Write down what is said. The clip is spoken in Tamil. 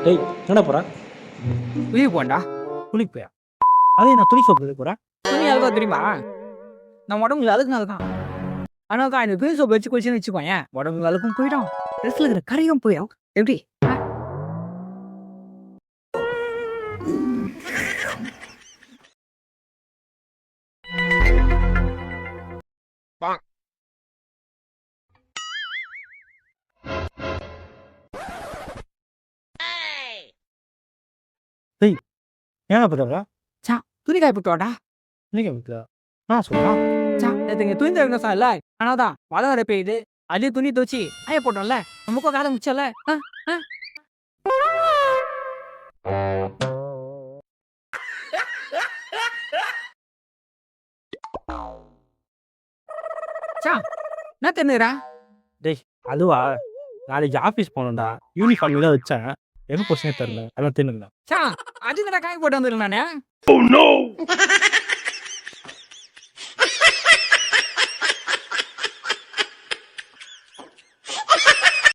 டேய் என்ன போற? வெளியே போண்டா. துணிக்கு போயா? அதே நான் துணி சோப்பு போறேன். துணி அதுதான் தெரியுமா? நம்ம உடம்புல அதுக்குனால தான். அதனால தான் இந்த துணி சோப்பு வச்சு குளிச்சுன்னு வச்சுக்கோயேன், உடம்புல அழுக்கும் போயிடும், ட்ரெஸ்ல இருக்கிற கரையும் போயிடும். எப்படி? டேய் ஏன் பண்ற? சா துணி காய போட்டுவாடா. துணிக்க வைக்கல. நான் சொல்றேன். சா நேற்று துணி துவைக்கணும் சார் இல்லை, ஆனால் தான் மழை வர பெய்யுது, அதே துணி துவச்சி காய போட்டோம்ல, நமக்கும் காலம் முடிச்சல. சா என்ன தென்னுறா? டேய் அதுவா, நாளைக்கு ஆஃபீஸ் போகணும்டா. யூனிஃபார்ம் தான் வச்சேன். எங்க போச்சுனே தெரியல. அதான் தின்னுங்க. சா அது நான் காய போட்டு வந்துடுறேன் நானே.